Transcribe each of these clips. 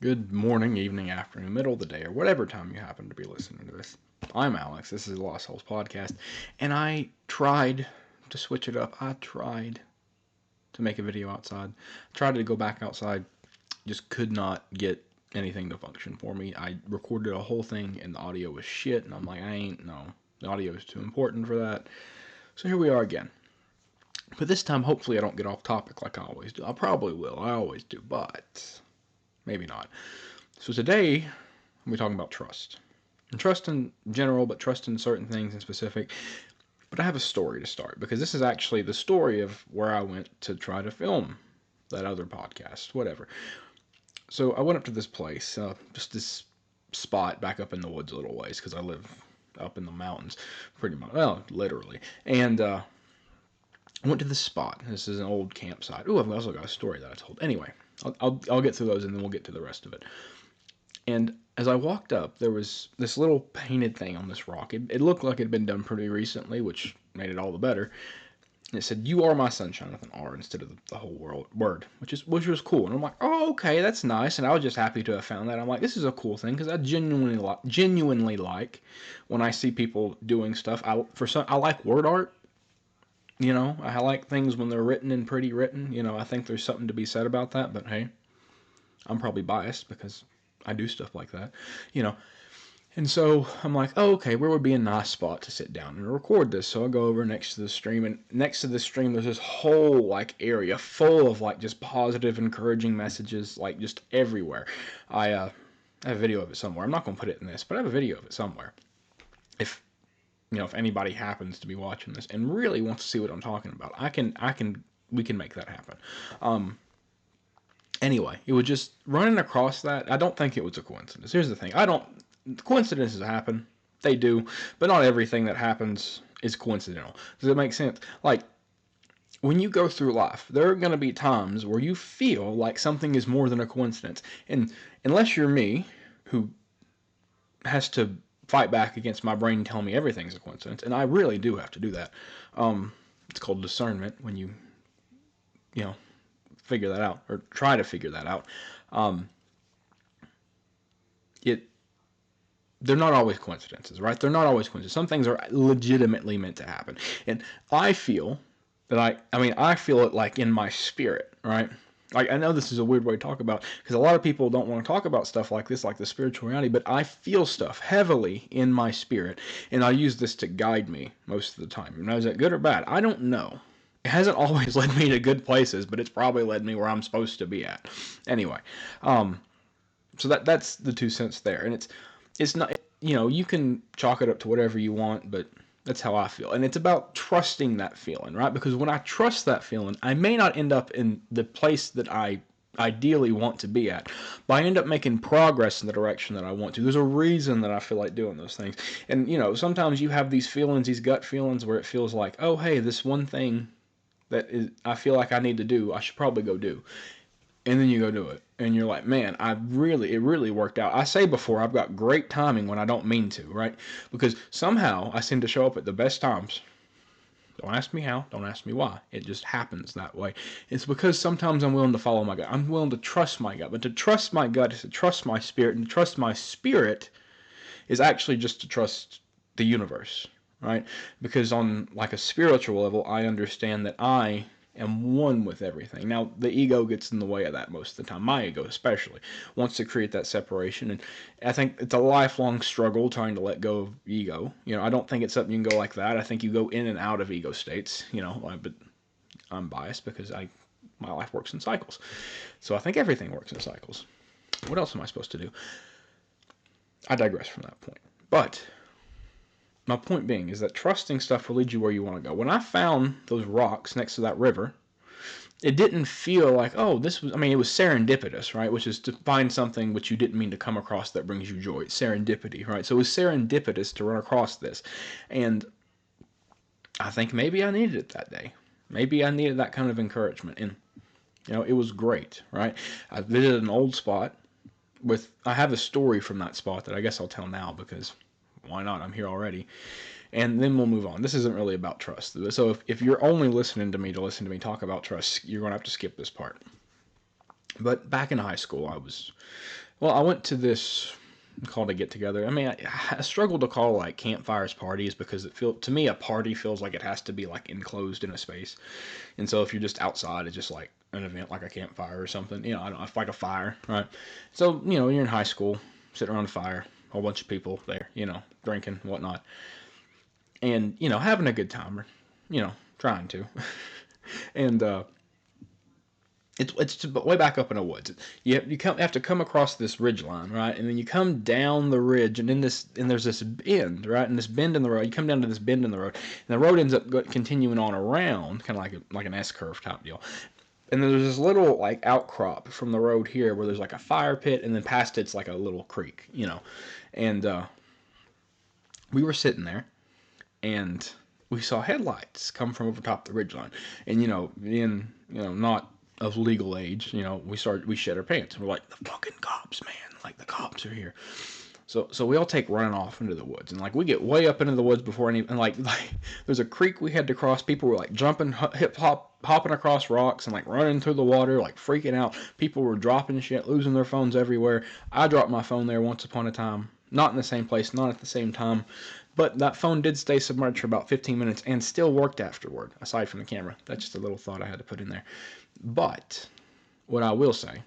Good morning, evening, afternoon, middle of the day, or whatever time you happen to be listening to this. I'm Alex. This is the Lost Souls Podcast, and I tried to switch it up. I tried to make a video outside. I tried to go back outside. Just could not get anything to function for me. I recorded a whole thing, and the audio was shit, and I'm like, the audio is too important for that. So here we are again. But this time, hopefully, I don't get off topic like I always do. I probably will. I always do, but maybe not. So today, we're talking about trust. And trust in general, but trust in certain things in specific. But I have a story to start, because this is actually the story of where I went to try to film that other podcast, whatever. So I went up to this place, just this spot back up in the woods a little ways, because I live up in the mountains, pretty much, well, literally. And I went to this spot. This is an old campsite. Ooh, I've also got a story that I told. Anyway, I'll get through those, and then we'll get to the rest of it. And as I walked up, there was this little painted thing on this rock. It looked like it had been done pretty recently, which made it all the better. And it said, "You are my sunshine," with an R instead of the whole word, which was cool. And I'm like, oh, okay, that's nice. And I was just happy to have found that. I'm like, this is a cool thing, because I genuinely like when I see people doing stuff. I like word art. I like things when they're written and pretty written. I think there's something to be said about that. But hey, I'm probably biased because I do stuff like that, you know. And so I'm like, oh, okay, where would be a nice spot to sit down and record this? So I go over next to the stream, and next to the stream, there's this whole area full of just positive, encouraging messages, just everywhere. I have a video of it somewhere. I'm not gonna put it in this, but I have a video of it somewhere. If anybody happens to be watching this and really wants to see what I'm talking about, we can make that happen. Anyway, it was just running across that. I don't think it was a coincidence. Here's the thing. Coincidences happen. They do. But not everything that happens is coincidental. Does it make sense? When you go through life, there are going to be times where you feel like something is more than a coincidence. And unless you're me, who has to fight back against my brain telling me everything's a coincidence, and I really do have to do that. It's called discernment when you figure that out, or try to figure that out. They're not always coincidences, right? They're not always coincidences. Some things are legitimately meant to happen. And I feel that I feel it in my spirit, right? I know this is a weird way to talk about, because a lot of people don't want to talk about stuff like this, like the spiritual reality, but I feel stuff heavily in my spirit, and I use this to guide me most of the time. Now, is that good or bad? I don't know. It hasn't always led me to good places, but it's probably led me where I'm supposed to be at. Anyway, so that's the 2 cents there, and it's not, you can chalk it up to whatever you want, but that's how I feel. And it's about trusting that feeling, right? Because when I trust that feeling, I may not end up in the place that I ideally want to be at, but I end up making progress in the direction that I want to. There's a reason that I feel like doing those things. And, sometimes you have these feelings, these gut feelings, where it feels like, oh, hey, this one thing I feel like I need to do, I should probably go do. And then you go do it, and you're like, man, it really worked out. I say before, I've got great timing when I don't mean to, right? Because somehow I seem to show up at the best times. Don't ask me how, don't ask me why. It just happens that way. It's because sometimes I'm willing to follow my gut. I'm willing to trust my gut. But to trust my gut is to trust my spirit, and to trust my spirit is actually just to trust the universe, right? Because on a spiritual level, I understand that I am one with everything. Now, the ego gets in the way of that most of the time. My ego especially wants to create that separation, and I think it's a lifelong struggle trying to let go of ego. I don't think it's something you can go like that. I think you go in and out of ego states, but I'm biased because my life works in cycles. So I think everything works in cycles. What else am I supposed to do? I digress from that point. But my point being is that trusting stuff will lead you where you want to go. When I found those rocks next to that river, it didn't feel like, oh, it was serendipitous, right? Which is to find something which you didn't mean to come across that brings you joy. It's serendipity, right? So it was serendipitous to run across this. And I think maybe I needed it that day. Maybe I needed that kind of encouragement. And, it was great, right? I visited an old spot I have a story from that spot that I guess I'll tell now, because why not? I'm here already. and then we'll move on. This isn't really about trust. So if you're only listening to me talk about trust, you're going to have to skip this part. But back in high school, I went to this called a get together. I mean, I struggle to call like campfires parties because to me a party feels like it has to be like enclosed in a space, and so if you're just outside, it's just like an event like a campfire or something. I don't know, like a fire, right? So you're in high school, sitting around a fire, a whole bunch of people there, drinking and whatnot, and having a good time, or trying to, and it's way back up in the woods. You have to come across this ridge line, right? And then you come down the ridge, and there's this bend, right? And this bend in the road, you come down to this bend in the road, and the road ends up continuing on around, kind of like an S curve type deal. And there's this little like outcrop from the road here where there's like a fire pit, and then past it's like a little creek, And we were sitting there, and we saw headlights come from over top the ridge line, and being not of legal age, we shed our pants. We're like, the fucking cops, man! Like the cops are here. So we all take running off into the woods, and like we get way up into the woods before and like there's a creek we had to cross. People were like jumping, hopping across rocks and like running through the water, like freaking out. People were dropping shit, losing their phones everywhere. I dropped my phone there once upon a time, not in the same place, not at the same time. But that phone did stay submerged for about 15 minutes and still worked afterward, aside from the camera. That's just a little thought I had to put in there. But what I will say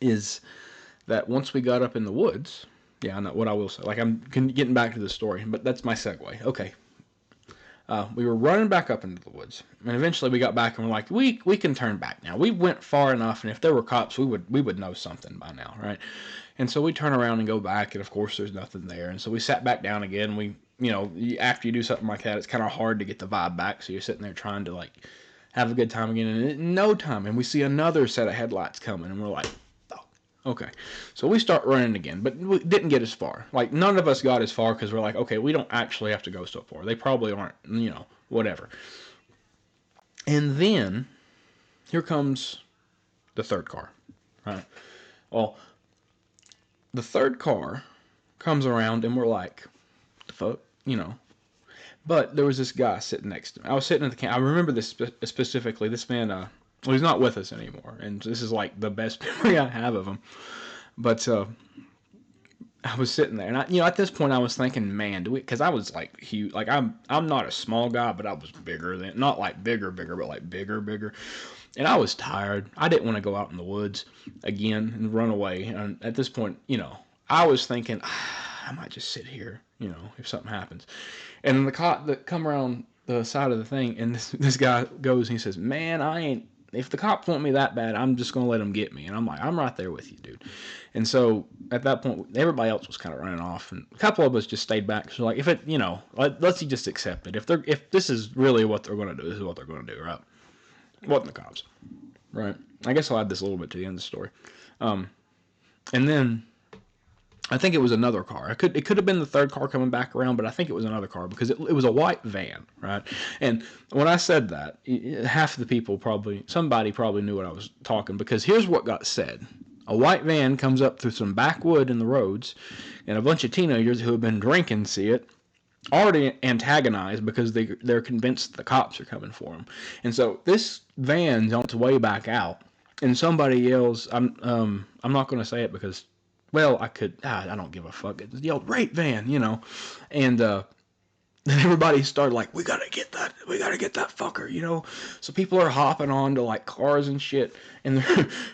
is that once we got up in the woods, yeah, I know what I will say. Like, I'm getting back to the story, but that's my segue. Okay. We were running back up into the woods, and eventually we got back and we're like, we can turn back now. We went far enough, and if there were cops, we would know something by now, right? And so we turn around and go back, and of course there's nothing there. And so we sat back down again. After you do something like that, it's kind of hard to get the vibe back. So you're sitting there trying to like have a good time again, and in no time, and we see another set of headlights coming, and we're like, oh, okay. So we start running again, but we didn't get as far. Like, none of us got as far because we're like, okay, we don't actually have to go so far. They probably aren't, whatever. And then here comes the third car, right? Well, the third car comes around, and we're like, the fuck, But there was this guy sitting next to me. I was sitting at the camp. I remember this specifically. This man, well, he's not with us anymore, and this is like the best memory I have of him. But I was sitting there, and at this point, I was thinking, man, because I was like huge. Like I'm not a small guy, but I was bigger than, not like bigger, but like bigger. And I was tired. I didn't want to go out in the woods again and run away. And at this point, I was thinking, I might just sit here, if something happens. And then the cop that come around the side of the thing, and this guy goes and he says, man, if the cops want me that bad, I'm just going to let them get me. And I'm like, I'm right there with you, dude. And so at that point, everybody else was kind of running off, and a couple of us just stayed back. So like, if it, let's just accept it. If this is really what they're going to do, this is what they're going to do, right? Wasn't the cops, right? I guess I'll add this a little bit to the end of the story. And then I think it was another car. It could have been the third car coming back around, but I think it was another car because it was a white van, right? And when I said that, half of the people somebody probably knew what I was talking, because here's what got said. A white van comes up through some backwood in the roads, and a bunch of teenagers who have been drinking see it, already antagonized because they're convinced the cops are coming for them. And so this van's on its way back out, and somebody yells, I'm not going to say it because, well, I don't give a fuck. It yelled, rape van, and then everybody started like, we gotta get that fucker, So people are hopping on to like cars and shit, and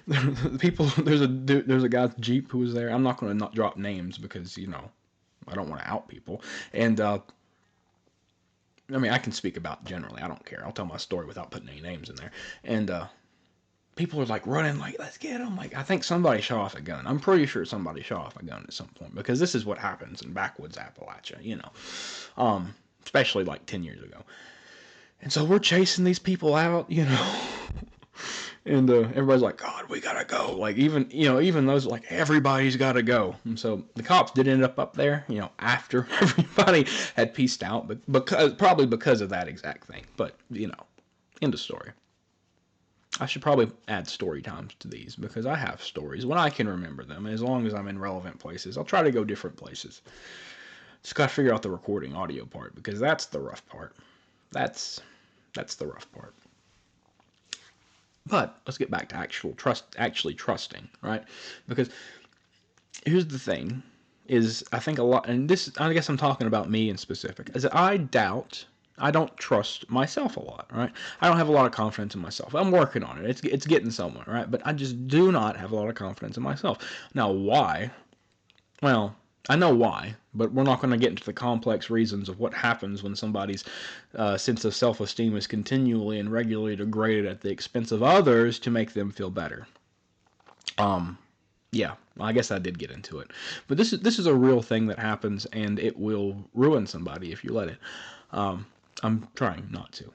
there's a guy's Jeep who was there. I'm not gonna not drop names because I don't want to out people, and I mean, I can speak about generally. I don't care. I'll tell my story without putting any names in there, and people are like running, like, let's get him. Like, I think somebody shot off a gun. I'm pretty sure somebody shot off a gun at some point, because this is what happens in backwoods Appalachia, especially like 10 years ago. And so we're chasing these people out, and everybody's like, God, we gotta go. Like, even those, like, everybody's gotta go. And so the cops did end up there, after everybody had pieced out, but probably because of that exact thing. But, end of story. I should probably add story times to these, because I have stories when I can remember them, as long as I'm in relevant places. I'll try to go different places. Just got to figure out the recording audio part, because that's the rough part. That's the rough part. But let's get back to actually trusting, right? Because here's the thing, is I think a lot, and this, I guess I'm talking about me in specific, is that I don't trust myself a lot, right? I don't have a lot of confidence in myself. I'm working on it. It's getting somewhere, right? But I just do not have a lot of confidence in myself. Now, why? Well, I know why, but we're not going to get into the complex reasons of what happens when somebody's sense of self-esteem is continually and regularly degraded at the expense of others to make them feel better. Yeah, I guess I did get into it, but this is a real thing that happens, and it will ruin somebody if you let it. I'm trying not to.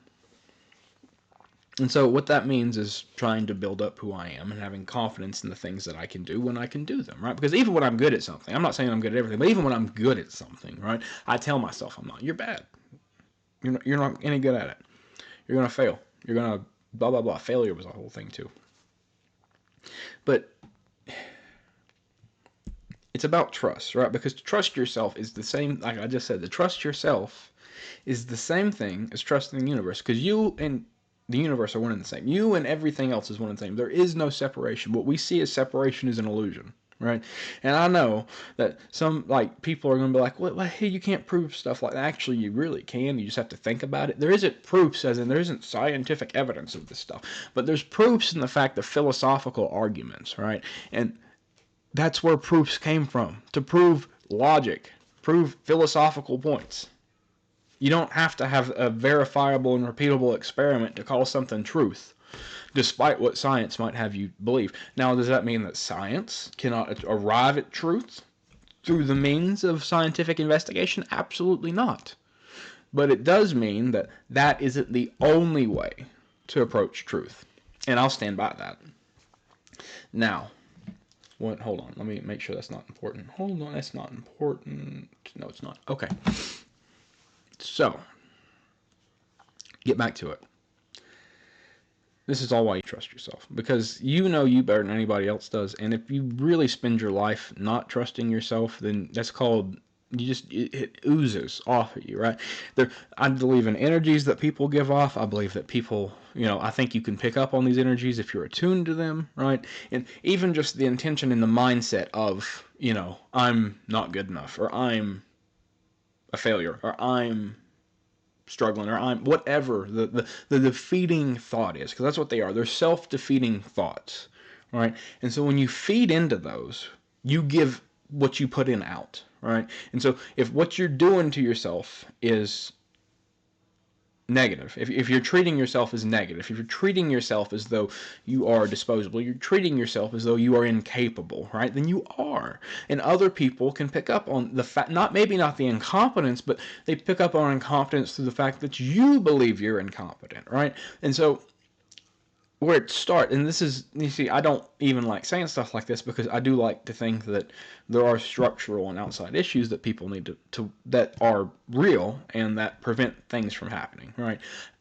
And so what that means is trying to build up who I am and having confidence in the things that I can do when I can do them, right? Because even when I'm good at something, I'm not saying I'm good at everything, but even when I'm good at something, right, I tell myself I'm not. You're bad. You're not any good at it. You're going to fail. You're going to blah, blah, blah. Failure was a whole thing too. But it's about trust, right? Because to trust yourself is the same, like I just said, to trust yourself is the same thing as trusting the universe, because you and the universe are one and the same. You and everything else is one and the same. There is no separation. What we see as separation is an illusion, right? And I know that some people are going to be like, well, hey, you can't prove stuff like that. Actually, you really can. You just have to think about it. There isn't proofs, as in there isn't scientific evidence of this stuff, but there's proofs in the fact of philosophical arguments, right? And that's where proofs came from, to prove logic, prove philosophical points. You don't have to have a verifiable and repeatable experiment to call something truth, despite what science might have you believe. Now, does that mean that science cannot arrive at truth through the means of scientific investigation? Absolutely not. But it does mean that that isn't the only way to approach truth. And I'll stand by that. Now, hold on. Let me make sure that's not important. Hold on, that's not important. No, it's not. Okay. So, get back to it. This is all why you trust yourself, because you know you better than anybody else does. And if you really spend your life not trusting yourself, then that's called, it oozes off of you, right? I believe in energies that people give off. I believe that people, I think you can pick up on these energies if you're attuned to them, right? And even just the intention and the mindset of, I'm not good enough, or I'm a failure, or I'm struggling, or I'm whatever the defeating thought is, because that's what they are. They're self-defeating thoughts, right? And so when you feed into those, you give what you put in out, right? And so if what you're doing to yourself is negative, if you're treating yourself as negative, if you're treating yourself as though you are disposable, you're treating yourself as though you are incapable, right? Then you are. And other people can pick up on the fact, maybe not the incompetence, but they pick up on incompetence through the fact that you believe you're incompetent, right? And so where it starts, and this is, you see, I don't even like saying stuff like this, because I do like to think that there are structural and outside issues that people need to that are real and that prevent things from happening, right?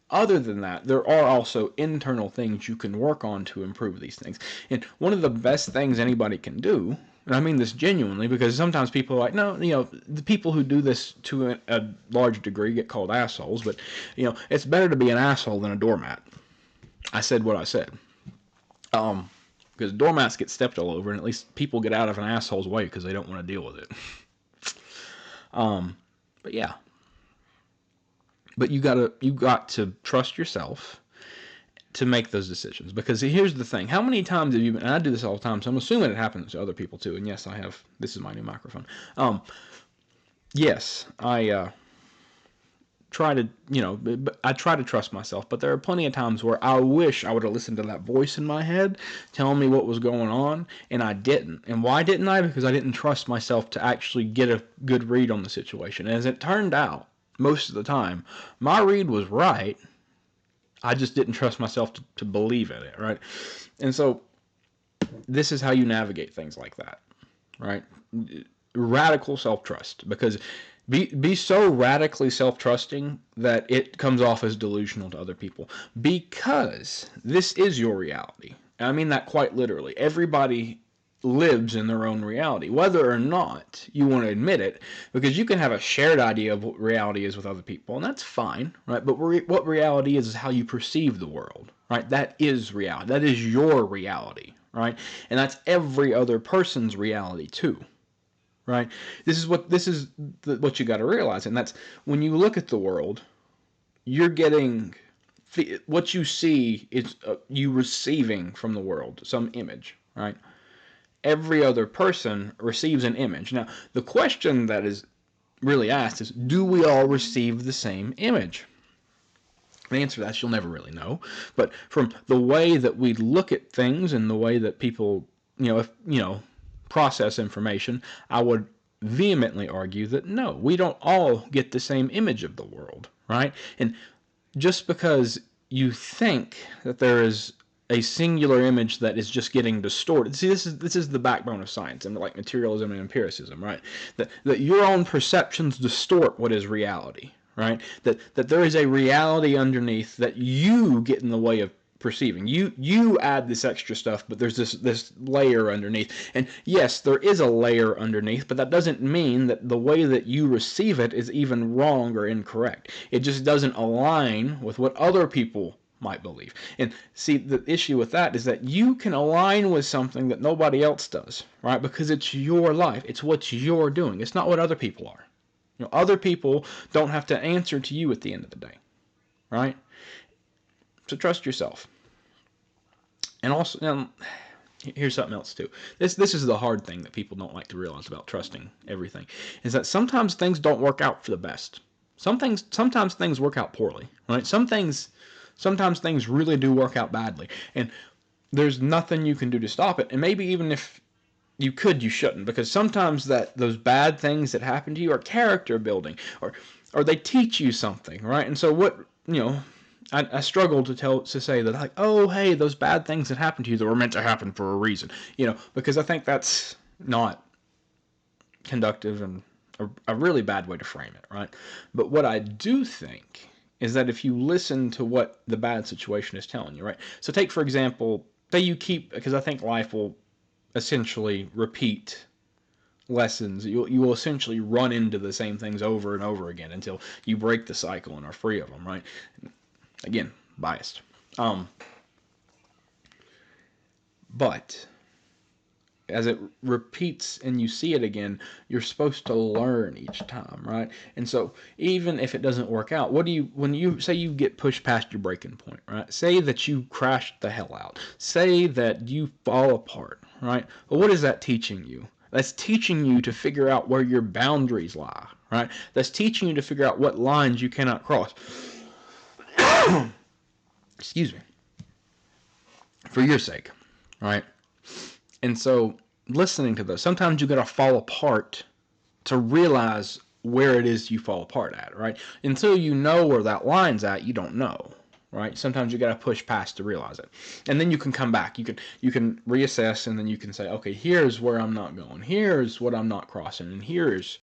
Other than that, there are also internal things you can work on to improve these things. And one of the best things anybody can do, and I mean this genuinely, because sometimes people are like, no, the people who do this to a large degree get called assholes, but, it's better to be an asshole than a doormat. I said what I said. Because doormats get stepped all over, and at least people get out of an asshole's way because they don't want to deal with it. But yeah. But you got to trust yourself to make those decisions. Because here's the thing: how many times have you been? And I do this all the time, so I'm assuming it happens to other people too. And yes, I have. This is my new microphone. Yes, I try to, I try to trust myself, but there are plenty of times where I wish I would have listened to that voice in my head telling me what was going on, and I didn't. And why didn't I? Because I didn't trust myself to actually get a good read on the situation. And as it turned out, most of the time, my read was right. I just didn't trust myself to believe in it, right? And so this is how you navigate things like that, right? Radical self-trust, because be so radically self-trusting that it comes off as delusional to other people, because this is your reality. And I mean that quite literally. Everybody lives in their own reality, whether or not you want to admit it, because you can have a shared idea of what reality is with other people, and that's fine, right? But what reality is how you perceive the world, right? That is reality. That is your reality, right? And that's every other person's reality too, right? This is what you got to realize, and that's when you look at the world, you're getting what you see is you receiving from the world some image, right? Every other person receives an image. Now, the question that is really asked is, do we all receive the same image? The answer to that you'll never really know. But from the way that we look at things and the way that people, process information, I would vehemently argue that no, we don't all get the same image of the world, right? And just because you think that there is a singular image that is just getting distorted. See, this is the backbone of science and like materialism and empiricism, right? That your own perceptions distort what is reality, right? That there is a reality underneath that you get in the way of perceiving. You add this extra stuff, but there's this layer underneath. And yes, there is a layer underneath, but that doesn't mean that the way that you receive it is even wrong or incorrect. It just doesn't align with what other people might believe. And see, the issue with that is that you can align with something that nobody else does, right? Because it's your life. It's what you're doing. It's not what other people are. Other people don't have to answer to you at the end of the day, right? So trust yourself. And also, here's something else too. This is the hard thing that people don't like to realize about trusting everything, is that sometimes things don't work out for the best. Sometimes things work out poorly, right? Sometimes things really do work out badly, and there's nothing you can do to stop it. And maybe even if you could, you shouldn't, because sometimes those bad things that happen to you are character building, or they teach you something, right? And so I struggle to say that, like, oh, hey, those bad things that happened to you that were meant to happen for a reason, because I think that's not conductive and a really bad way to frame it, right? But what I do think is that if you listen to what the bad situation is telling you, right? So take, for example, because I think life will essentially repeat lessons. You will essentially run into the same things over and over again until you break the cycle and are free of them, right? Again, biased. But as it repeats and you see it again, you're supposed to learn each time, right? And so even if it doesn't work out, when you say you get pushed past your breaking point, right? Say that you crashed the hell out. Say that you fall apart, right? Well, what is that teaching you? That's teaching you to figure out where your boundaries lie, right? That's teaching you to figure out what lines you cannot cross. Excuse me. For your sake, right? And so listening to those, sometimes you gotta fall apart to realize where it is you fall apart at, right? Until you know where that line's at, you don't know, right? Sometimes you gotta push past to realize it, and then you can come back. You can reassess, and then you can say, okay, here's where I'm not going. Here's what I'm not crossing, and here's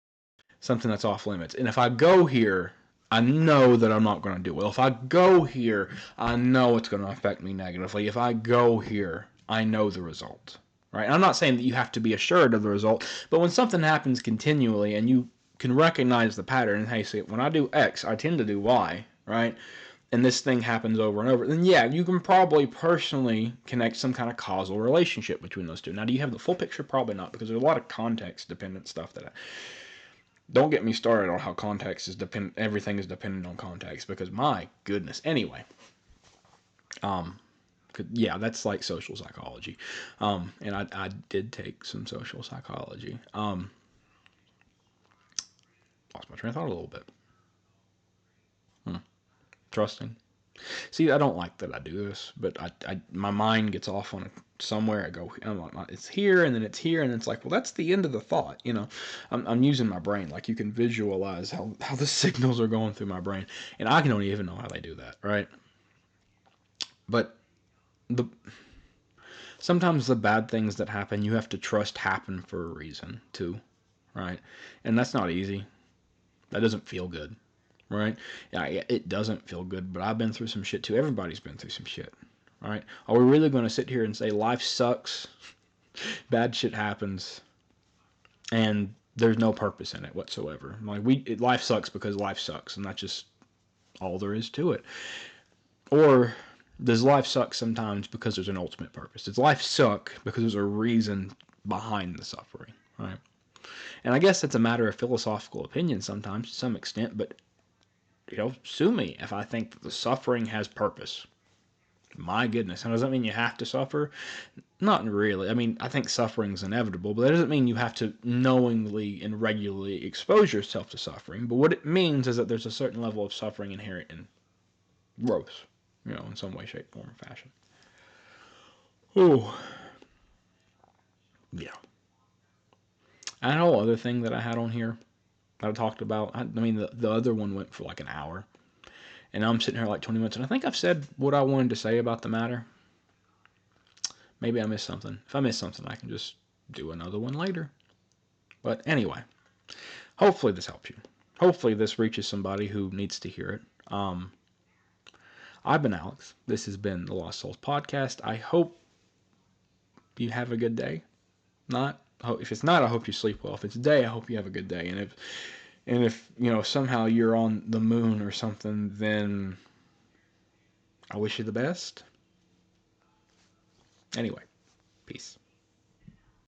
something that's off limits. And if I go here, I know that I'm not going to do well. If I go here, I know it's going to affect me negatively. If I go here, I know the result. Right? And I'm not saying that you have to be assured of the result, but when something happens continually and you can recognize the pattern, and hey, see, when I do X, I tend to do Y, right? And this thing happens over and over, then yeah, you can probably personally connect some kind of causal relationship between those two. Now, do you have the full picture? Probably not, because there's a lot of context-dependent stuff that don't get me started on how context is dependent. Everything is dependent on context, because my goodness. Anyway, yeah, that's like social psychology, and I did take some social psychology. Lost my train of thought a little bit. Trusting. See, I don't like that I do this, but my mind gets off on somewhere. I'm like, it's here, and then it's here, and it's like, well, that's the end of the thought. I'm using my brain. Like, you can visualize how the signals are going through my brain, and I don't even know how they do that, right? But sometimes the bad things that happen, you have to trust happen for a reason too, right? And that's not easy. That doesn't feel good. Right? Yeah, it doesn't feel good, but I've been through some shit too. Everybody's been through some shit, right? Are we really going to sit here and say life sucks Bad shit happens, and there's no purpose in it whatsoever. Like life sucks because life sucks, and that's just all there is to it. Or does life suck sometimes because there's an ultimate purpose? Does life suck because there's a reason behind the suffering, right? And I guess that's a matter of philosophical opinion sometimes to some extent, but sue me if I think that the suffering has purpose. My goodness. And does that mean you have to suffer? Not really. I mean, I think suffering is inevitable, but that doesn't mean you have to knowingly and regularly expose yourself to suffering. But what it means is that there's a certain level of suffering inherent in growth, in some way, shape, form, or fashion. Oh, yeah. And a whole other thing that I had on here that I talked about. I mean, the other one went for like an hour. And I'm sitting here like 20 minutes, and I think I've said what I wanted to say about the matter. Maybe I missed something. If I missed something, I can just do another one later. But anyway, hopefully this helps you. Hopefully this reaches somebody who needs to hear it. I've been Alex. This has been the Lost Souls Podcast. I hope you have a good day. If it's not, I hope you sleep well. If it's day, I hope you have a good day. And if somehow you're on the moon or something, then I wish you the best. Anyway, peace.